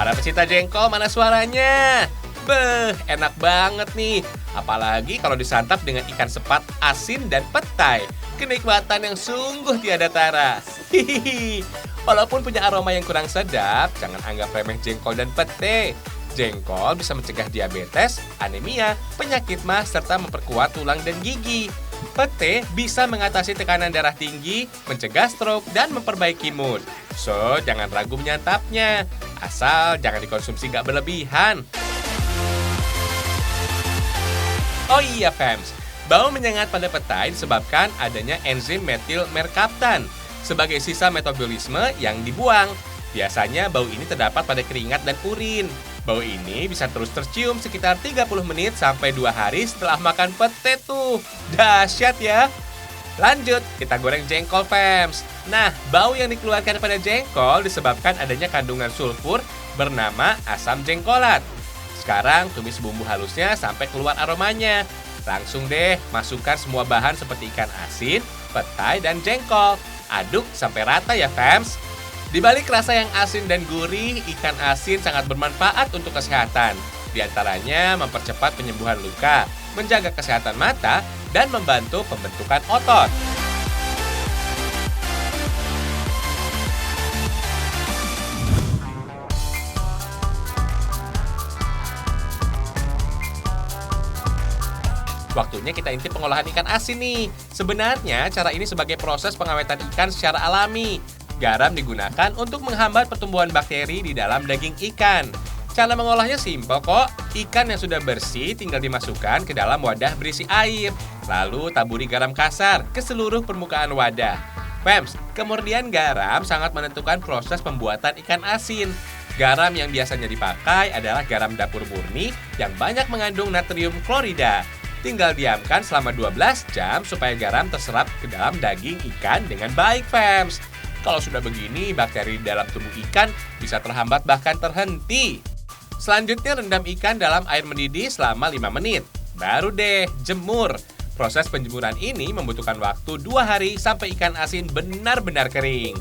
Para pecinta jengkol, mana suaranya? Beh, enak banget nih. Apalagi kalau disantap dengan ikan sepat asin dan petai. Kenikmatan yang sungguh tiada tara. Hihihi. Walaupun punya aroma yang kurang sedap, jangan anggap remeh jengkol dan pete. Jengkol bisa mencegah diabetes, anemia, penyakit mah, serta memperkuat tulang dan gigi. Pete bisa mengatasi tekanan darah tinggi, mencegah stroke, dan memperbaiki mood. So, jangan ragu menyantapnya. Asal jangan dikonsumsi nggak berlebihan. Oh iya, fams. Bau menyengat pada petai disebabkan adanya enzim metil merkaptan sebagai sisa metabolisme yang dibuang. Biasanya bau ini terdapat pada keringat dan urin. Bau ini bisa terus tercium sekitar 30 menit sampai 2 hari setelah makan pete tuh. Dahsyat ya. Lanjut, kita goreng jengkol, fams. Nah, bau yang dikeluarkan pada jengkol disebabkan adanya kandungan sulfur bernama asam jengkolat. Sekarang tumis bumbu halusnya sampai keluar aromanya. Langsung deh masukkan semua bahan seperti ikan asin, petai, dan jengkol. Aduk sampai rata ya, fams. Di balik rasa yang asin dan gurih, ikan asin sangat bermanfaat untuk kesehatan. Di antaranya mempercepat penyembuhan luka, menjaga kesehatan mata, dan membantu pembentukan otot. Waktunya kita intip pengolahan ikan asin nih. Sebenarnya cara ini sebagai proses pengawetan ikan secara alami. Garam digunakan untuk menghambat pertumbuhan bakteri di dalam daging ikan. Cara mengolahnya simpel kok. Ikan yang sudah bersih tinggal dimasukkan ke dalam wadah berisi air. Lalu taburi garam kasar ke seluruh permukaan wadah. Fams, kemudian garam sangat menentukan proses pembuatan ikan asin. Garam yang biasanya dipakai adalah garam dapur murni yang banyak mengandung natrium klorida. Tinggal diamkan selama 12 jam supaya garam terserap ke dalam daging ikan dengan baik, fams. Kalau sudah begini, bakteri di dalam tubuh ikan bisa terhambat bahkan terhenti. Selanjutnya rendam ikan dalam air mendidih selama 5 menit. Baru deh jemur. Proses penjemuran ini membutuhkan waktu 2 hari sampai ikan asin benar-benar kering.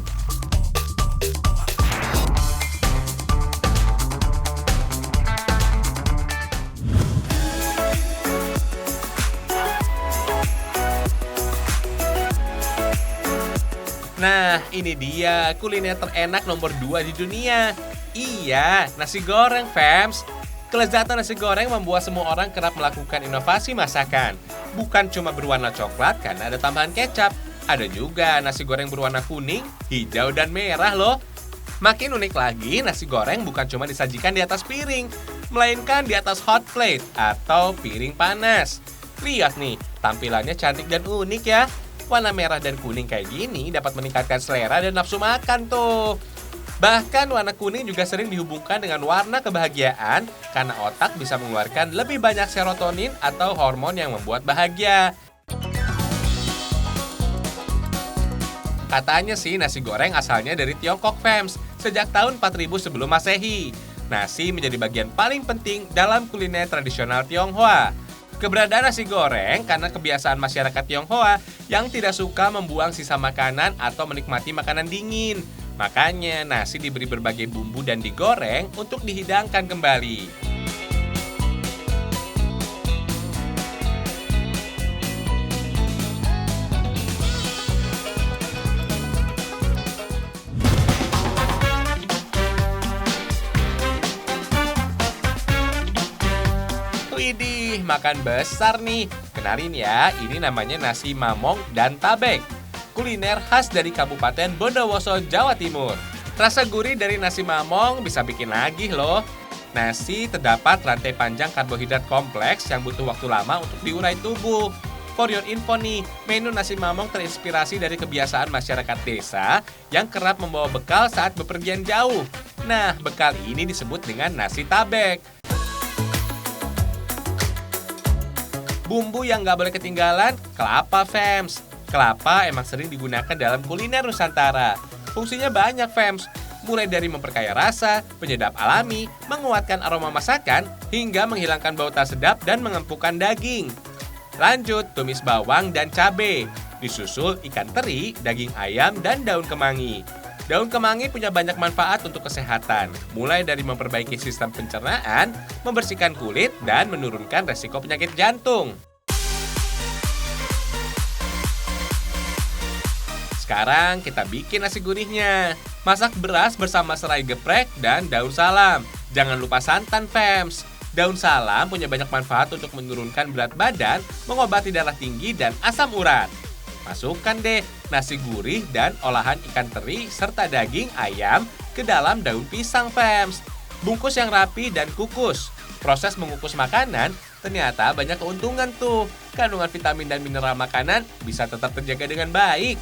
Nah, ini dia kuliner terenak nomor 2 di dunia. Iya, nasi goreng, fams. Kelezatan nasi goreng membuat semua orang kerap melakukan inovasi masakan. Bukan cuma berwarna coklat karena ada tambahan kecap. Ada juga nasi goreng berwarna kuning, hijau, dan merah loh. Makin unik lagi, nasi goreng bukan cuma disajikan di atas piring, melainkan di atas hot plate atau piring panas. Lihat nih, tampilannya cantik dan unik ya. Warna merah dan kuning kayak gini dapat meningkatkan selera dan nafsu makan tuh. Bahkan warna kuning juga sering dihubungkan dengan warna kebahagiaan karena otak bisa mengeluarkan lebih banyak serotonin atau hormon yang membuat bahagia. Katanya sih nasi goreng asalnya dari Tiongkok, fams, sejak tahun 4000 sebelum Masehi. Nasi menjadi bagian paling penting dalam kuliner tradisional Tionghoa. Keberadaan nasi goreng karena kebiasaan masyarakat Tionghoa yang tidak suka membuang sisa makanan atau menikmati makanan dingin. Makanya nasi diberi berbagai bumbu dan digoreng untuk dihidangkan kembali. Widih, makan besar nih. Kenalin ya, ini namanya nasi mamong dan tabek. Kuliner khas dari Kabupaten Bondowoso, Jawa Timur. Rasa gurih dari nasi mamong bisa bikin nagih loh. Nasi terdapat rantai panjang karbohidrat kompleks yang butuh waktu lama untuk diurai tubuh. For your info nih, menu nasi mamong terinspirasi dari kebiasaan masyarakat desa yang kerap membawa bekal saat bepergian jauh. Nah, bekal ini disebut dengan nasi tabek. Bumbu yang nggak boleh ketinggalan, kelapa, fams. Kelapa emang sering digunakan dalam kuliner Nusantara. Fungsinya banyak, fams. Mulai dari memperkaya rasa, penyedap alami, menguatkan aroma masakan, hingga menghilangkan bau tak sedap dan mengempukkan daging. Lanjut, tumis bawang dan cabai. Disusul ikan teri, daging ayam, dan daun kemangi. Daun kemangi punya banyak manfaat untuk kesehatan, mulai dari memperbaiki sistem pencernaan, membersihkan kulit, dan menurunkan resiko penyakit jantung. Sekarang kita bikin nasi gurihnya. Masak beras bersama serai geprek dan daun salam. Jangan lupa santan, Fems. Daun salam punya banyak manfaat untuk menurunkan berat badan, mengobati darah tinggi, dan asam urat. Masukkan deh nasi gurih dan olahan ikan teri serta daging ayam ke dalam daun pisang, Fems. Bungkus yang rapi dan kukus. Proses mengukus makanan ternyata banyak keuntungan tuh. Kandungan vitamin dan mineral makanan bisa tetap terjaga dengan baik.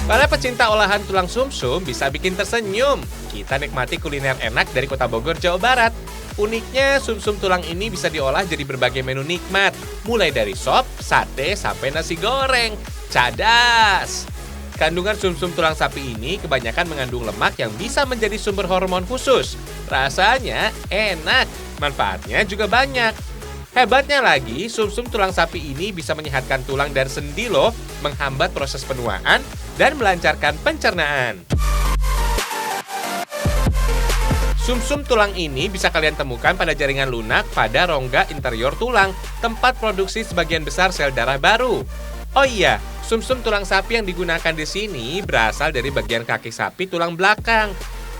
Para pecinta olahan tulang sumsum bisa bikin tersenyum. Kita nikmati kuliner enak dari Kota Bogor, Jawa Barat. Uniknya, sumsum tulang ini bisa diolah jadi berbagai menu nikmat. Mulai dari sop, sate, sampai nasi goreng. Cadas! Kandungan sumsum tulang sapi ini kebanyakan mengandung lemak yang bisa menjadi sumber hormon khusus. Rasanya enak, manfaatnya juga banyak. Hebatnya lagi, sumsum tulang sapi ini bisa menyehatkan tulang dan sendi loh, menghambat proses penuaan, dan melancarkan pencernaan. Sumsum tulang ini bisa kalian temukan pada jaringan lunak pada rongga interior tulang, tempat produksi sebagian besar sel darah baru. Oh iya, sumsum tulang sapi yang digunakan di sini berasal dari bagian kaki sapi tulang belakang.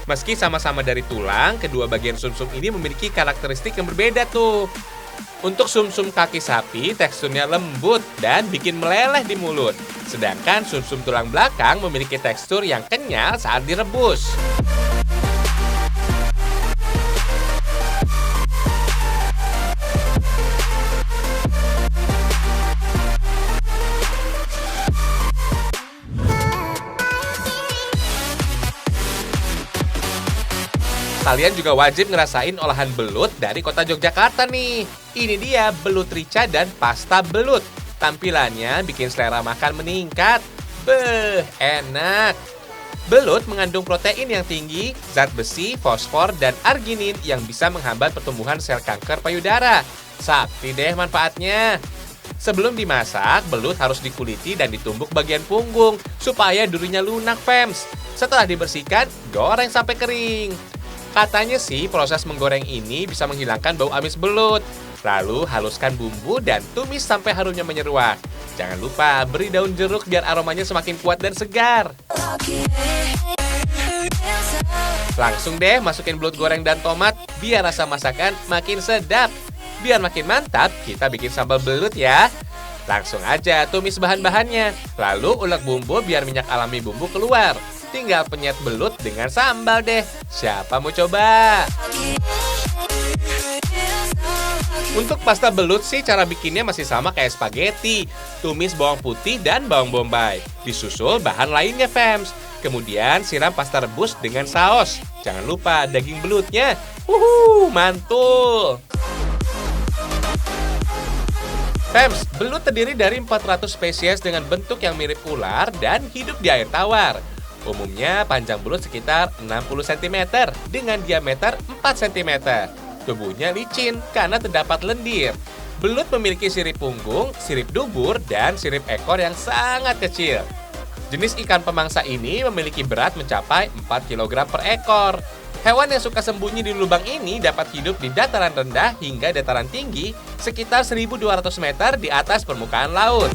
Meski sama-sama dari tulang, kedua bagian sumsum ini memiliki karakteristik yang berbeda tuh. Untuk sumsum kaki sapi, teksturnya lembut dan bikin meleleh di mulut. Sedangkan sumsum tulang belakang memiliki tekstur yang kenyal saat direbus. Kalian juga wajib ngerasain olahan belut dari kota Yogyakarta nih. Ini dia belut rica dan pasta belut. Tampilannya bikin selera makan meningkat. Beuh, enak. Belut mengandung protein yang tinggi, zat besi, fosfor, dan arginin yang bisa menghambat pertumbuhan sel kanker payudara. Sakti deh manfaatnya. Sebelum dimasak, belut harus dikuliti dan ditumbuk bagian punggung supaya durinya lunak, Fems. Setelah dibersihkan, goreng sampai kering. Katanya sih proses menggoreng ini bisa menghilangkan bau amis belut. Lalu haluskan bumbu dan tumis sampai harumnya menyeruak. Jangan lupa beri daun jeruk biar aromanya semakin kuat dan segar. Langsung deh masukin belut goreng dan tomat biar rasa masakan makin sedap. Biar makin mantap, kita bikin sambal belut ya. Langsung aja tumis bahan-bahannya. Lalu ulek bumbu biar minyak alami bumbu keluar. Tinggal penyet belut dengan sambal deh. Siapa mau coba? Untuk pasta belut sih cara bikinnya masih sama kayak spaghetti. Tumis bawang putih dan bawang bombay. Disusul bahan lainnya, Fems. Kemudian siram pasta rebus dengan saus. Jangan lupa daging belutnya. Mantul! Fems, belut terdiri dari 400 spesies dengan bentuk yang mirip ular dan hidup di air tawar. Umumnya panjang belut sekitar 60 cm dengan diameter 4 cm. Tubuhnya licin karena terdapat lendir. Belut memiliki sirip punggung, sirip dubur, dan sirip ekor yang sangat kecil. Jenis ikan pemangsa ini memiliki berat mencapai 4 kg per ekor. Hewan yang suka sembunyi di lubang ini dapat hidup di dataran rendah hingga dataran tinggi sekitar 1.200 meter di atas permukaan laut.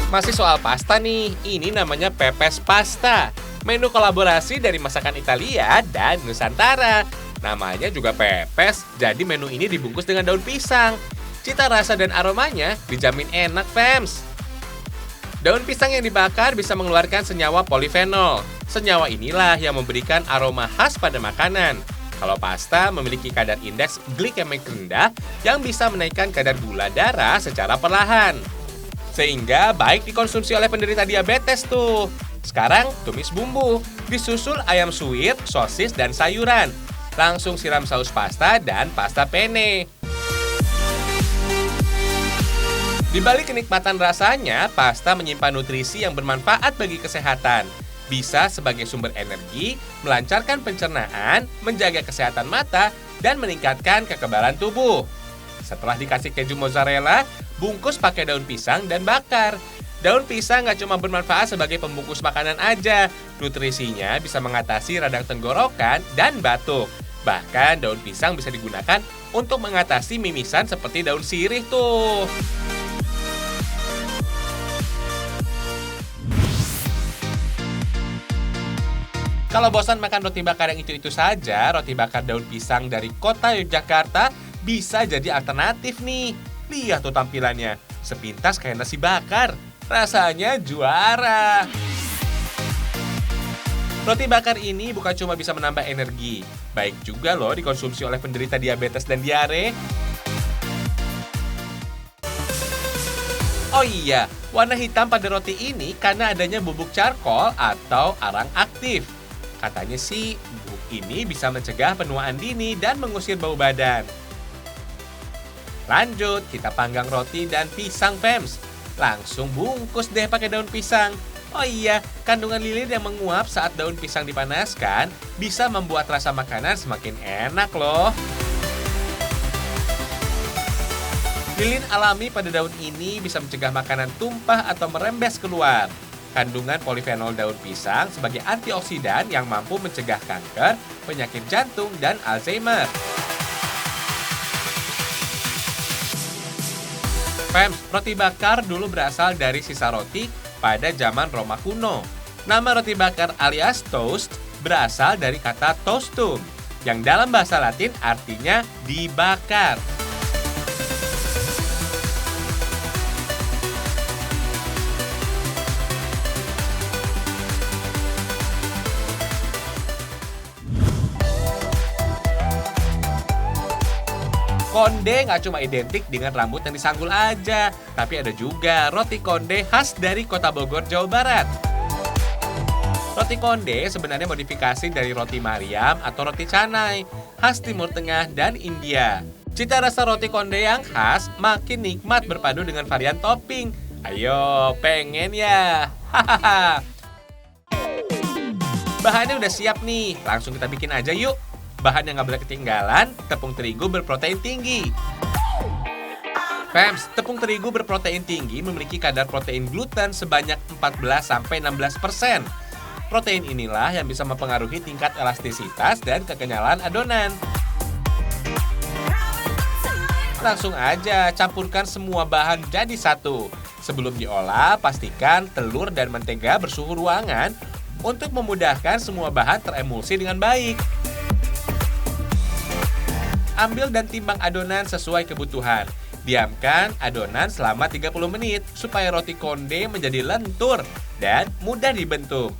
Masih soal pasta nih, ini namanya pepes pasta. Menu kolaborasi dari masakan Italia dan Nusantara. Namanya juga pepes, jadi menu ini dibungkus dengan daun pisang. Cita rasa dan aromanya dijamin enak, Fems. Daun pisang yang dibakar bisa mengeluarkan senyawa polifenol. Senyawa inilah yang memberikan aroma khas pada makanan. Kalau pasta memiliki kadar indeks glikemik rendah yang bisa menaikkan kadar gula darah secara perlahan. Sehingga baik dikonsumsi oleh penderita diabetes tuh. Sekarang tumis bumbu, disusul ayam suwir, sosis, dan sayuran. Langsung siram saus pasta dan pasta penne. Di balik kenikmatan rasanya, pasta menyimpan nutrisi yang bermanfaat bagi kesehatan. Bisa sebagai sumber energi, melancarkan pencernaan, menjaga kesehatan mata, dan meningkatkan kekebalan tubuh. Setelah dikasih keju mozzarella, bungkus pakai daun pisang dan bakar. Daun pisang nggak cuma bermanfaat sebagai pembungkus makanan aja, nutrisinya bisa mengatasi radang tenggorokan dan batuk. Bahkan daun pisang bisa digunakan untuk mengatasi mimisan seperti daun sirih tuh. Kalau bosan makan roti bakar yang itu-itu saja, roti bakar daun pisang dari kota Yogyakarta bisa jadi alternatif nih. Lihat tuh tampilannya, sepintas kayak nasi bakar. Rasanya juara. Roti bakar ini bukan cuma bisa menambah energi, baik juga loh dikonsumsi oleh penderita diabetes dan diare. Oh iya, warna hitam pada roti ini karena adanya bubuk charcoal atau arang aktif. Katanya sih, bubuk ini bisa mencegah penuaan dini dan mengusir bau badan. Lanjut, kita panggang roti dan pisang, Fems. Langsung bungkus deh pakai daun pisang. Oh iya, kandungan lilin yang menguap saat daun pisang dipanaskan bisa membuat rasa makanan semakin enak loh. Lilin alami pada daun ini bisa mencegah makanan tumpah atau merembes keluar. Kandungan polifenol daun pisang sebagai antioksidan yang mampu mencegah kanker, penyakit jantung, dan Alzheimer. Fems, roti bakar dulu berasal dari sisa roti pada zaman Roma kuno. Nama roti bakar alias toast berasal dari kata toastum, yang dalam bahasa Latin artinya dibakar. Konde nggak cuma identik dengan rambut yang disanggul aja, tapi ada juga roti konde khas dari kota Bogor, Jawa Barat. Roti konde sebenarnya modifikasi dari roti Mariam atau roti canai, khas Timur Tengah dan India. Cita rasa roti konde yang khas makin nikmat berpadu dengan varian topping. Ayo, pengen ya? Hahaha. Bahannya udah siap nih, langsung kita bikin aja yuk. Bahan yang nggak boleh ketinggalan, tepung terigu berprotein tinggi. Fems, tepung terigu berprotein tinggi memiliki kadar protein gluten sebanyak 14-16%. Protein inilah yang bisa mempengaruhi tingkat elastisitas dan kekenyalan adonan. Langsung aja campurkan semua bahan jadi satu. Sebelum diolah, pastikan telur dan mentega bersuhu ruangan untuk memudahkan semua bahan teremulsi dengan baik. Ambil dan timbang adonan sesuai kebutuhan. Diamkan adonan selama 30 menit supaya roti konde menjadi lentur dan mudah dibentuk.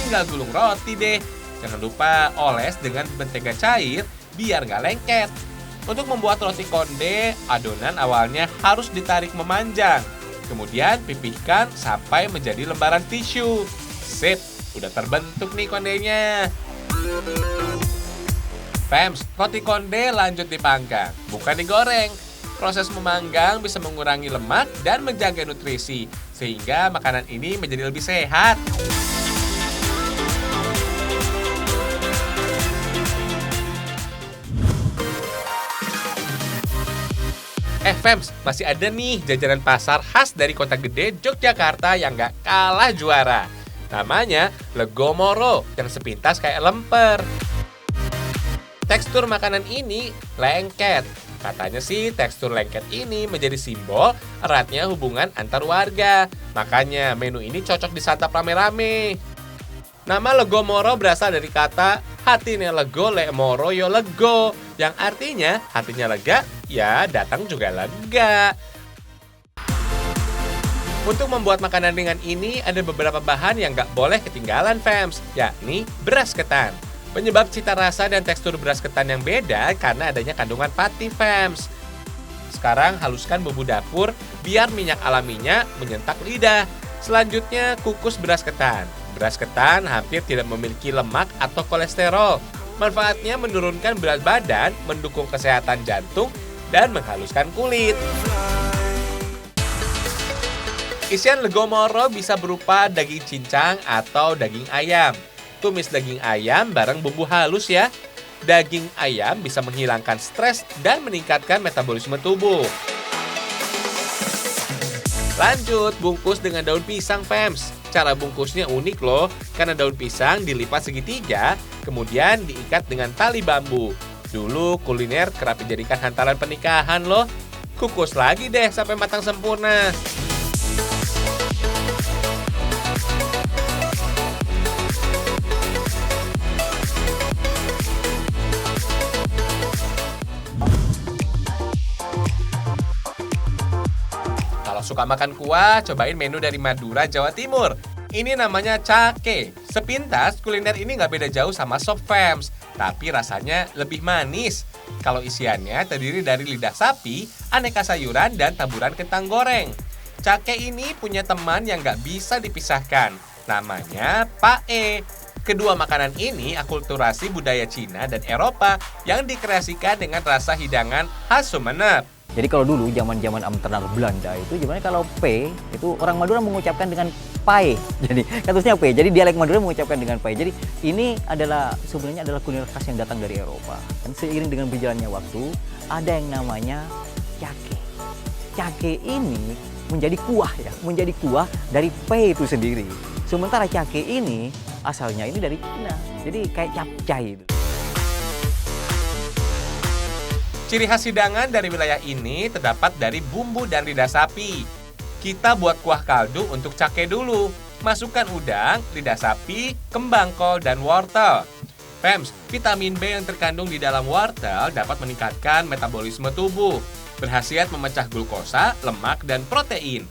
Tinggal gulung roti deh. Jangan lupa oles dengan mentega cair biar nggak lengket. Untuk membuat roti konde, adonan awalnya harus ditarik memanjang. Kemudian pipihkan sampai menjadi lembaran tisu. Sip, udah terbentuk nih kondenya. Fems, roti konde lanjut dipanggang, bukan digoreng. Proses memanggang bisa mengurangi lemak dan menjaga nutrisi, sehingga makanan ini menjadi lebih sehat. Fems, masih ada nih jajanan pasar khas dari kota gede Yogyakarta yang gak kalah juara. Namanya Lego Moro, yang sepintas kayak lemper. Tekstur makanan ini lengket. Katanya sih tekstur lengket ini menjadi simbol eratnya hubungan antar warga. Makanya menu ini cocok disantap rame-rame. Nama Lego Moro berasal dari kata hatinya lego, lek moro yo lego, yang artinya hatinya lega, ya datang juga lega. Untuk membuat makanan ringan ini ada beberapa bahan yang nggak boleh ketinggalan, Fems, yakni beras ketan. Penyebab cita rasa dan tekstur beras ketan yang beda karena adanya kandungan pati, Fems. Sekarang haluskan bumbu dapur biar minyak alaminya menyentak lidah. Selanjutnya kukus beras ketan. Beras ketan hampir tidak memiliki lemak atau kolesterol. Manfaatnya menurunkan berat badan, mendukung kesehatan jantung, dan menghaluskan kulit. Isian legomoro bisa berupa daging cincang atau daging ayam. Tumis daging ayam bareng bumbu halus ya. Daging ayam bisa menghilangkan stres dan meningkatkan metabolisme tubuh. Lanjut, bungkus dengan daun pisang, fams. Cara bungkusnya unik loh, karena daun pisang dilipat segitiga, kemudian diikat dengan tali bambu. Dulu kuliner kerap dijadikan hantaran pernikahan loh. Kukus lagi deh sampai matang sempurna. Kalau suka makan kuah, cobain menu dari Madura, Jawa Timur. Ini namanya cake. Sepintas, kuliner ini nggak beda jauh sama sop, fams, tapi rasanya lebih manis. Kalau isiannya terdiri dari lidah sapi, aneka sayuran, dan taburan kentang goreng. Cake ini punya teman yang nggak bisa dipisahkan. Namanya pae. Kedua makanan ini akulturasi budaya Cina dan Eropa yang dikreasikan dengan rasa hidangan khas Sumeneb. Jadi kalau dulu zaman-zaman Amsterdam Belanda itu gimana kalau P itu orang Madura mengucapkan dengan pai. Jadi katusnya P. Jadi dialek Madura mengucapkan dengan pai. Jadi ini adalah sebenarnya adalah kuliner khas yang datang dari Eropa. Dan seiring dengan berjalannya waktu ada yang namanya cake. Cake ini menjadi kuah ya, menjadi kuah dari P itu sendiri. Sementara cake ini asalnya ini dari Cina. Jadi kayak capcay itu. Ciri khas hidangan dari wilayah ini terdapat dari bumbu dan lidah sapi. Kita buat kuah kaldu untuk cake dulu. Masukkan udang, lidah sapi, kembang kol, dan wortel. Fams, vitamin B yang terkandung di dalam wortel dapat meningkatkan metabolisme tubuh. Berkhasiat memecah glukosa, lemak, dan protein.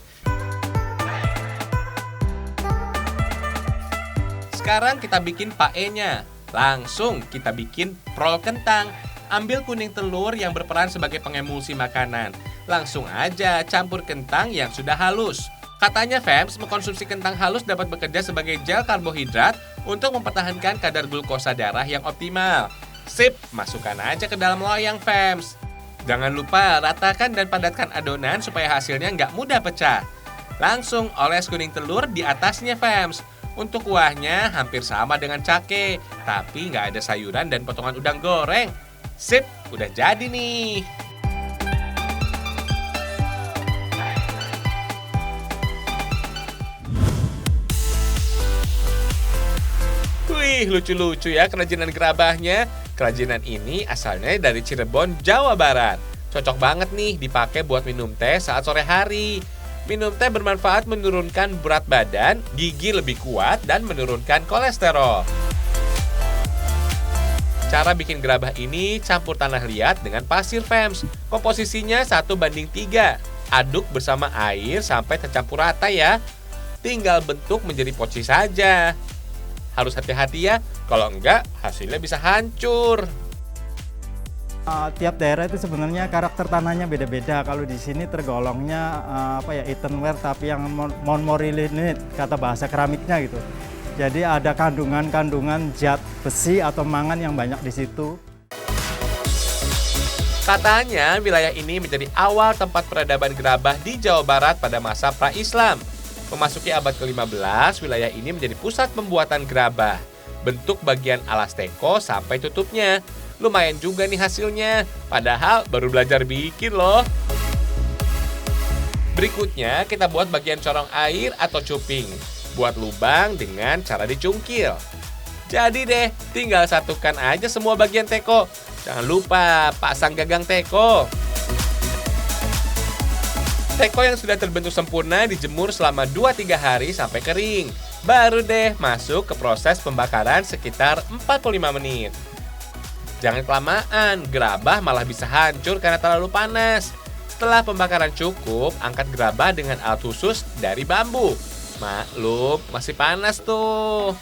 Sekarang kita bikin paenya. Langsung kita bikin prol kentang. Ambil kuning telur yang berperan sebagai pengemulsi makanan. Langsung aja campur kentang yang sudah halus. Katanya, fams, mengkonsumsi kentang halus dapat bekerja sebagai gel karbohidrat untuk mempertahankan kadar glukosa darah yang optimal. Sip, masukkan aja ke dalam loyang, fams. Jangan lupa ratakan dan padatkan adonan supaya hasilnya nggak mudah pecah. Langsung oles kuning telur di atasnya, fams. Untuk kuahnya hampir sama dengan cake, tapi nggak ada sayuran dan potongan udang goreng. Sip, udah jadi nih. Wih, lucu-lucu ya kerajinan gerabahnya. Kerajinan ini asalnya dari Cirebon, Jawa Barat. Cocok banget nih dipakai buat minum teh saat sore hari. Minum teh bermanfaat menurunkan berat badan, gigi lebih kuat, dan menurunkan kolesterol. Cara bikin gerabah ini campur tanah liat dengan pasir, fams. Komposisinya 1:3. Aduk bersama air sampai tercampur rata ya. Tinggal bentuk menjadi poci saja. Harus hati-hati ya, kalau enggak hasilnya bisa hancur. Tiap daerah itu sebenarnya karakter tanahnya beda-beda. Kalau di sini tergolongnya earthenware, tapi yang monmorilinit, kata bahasa keramiknya gitu. Jadi ada kandungan zat besi atau mangan yang banyak di situ. Katanya wilayah ini menjadi awal tempat peradaban gerabah di Jawa Barat pada masa pra-Islam. Memasuki abad ke-15, wilayah ini menjadi pusat pembuatan gerabah. Bentuk bagian alas teko sampai tutupnya. Lumayan juga nih hasilnya, padahal baru belajar bikin loh. Berikutnya kita buat bagian corong air atau cuping. Buat lubang dengan cara dicungkil. Jadi deh, tinggal satukan aja semua bagian teko. Jangan lupa pasang gagang teko. Teko yang sudah terbentuk sempurna dijemur selama 2-3 hari sampai kering. Baru deh masuk ke proses pembakaran sekitar 45 menit. Jangan kelamaan, gerabah malah bisa hancur karena terlalu panas. Setelah pembakaran cukup, angkat gerabah dengan alat khusus dari bambu. Maklum, masih panas tuh.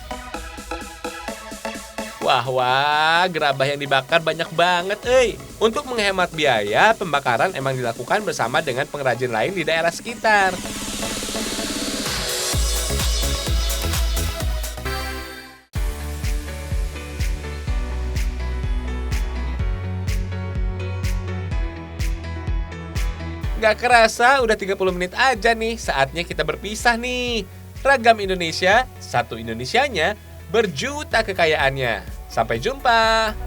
Wah, gerabah yang dibakar banyak banget, Untuk menghemat biaya, pembakaran emang dilakukan bersama dengan pengrajin lain di daerah sekitar. Gak kerasa udah 30 menit aja nih, saatnya kita berpisah nih. Ragam Indonesia, satu Indonesianya, berjuta kekayaannya. Sampai jumpa.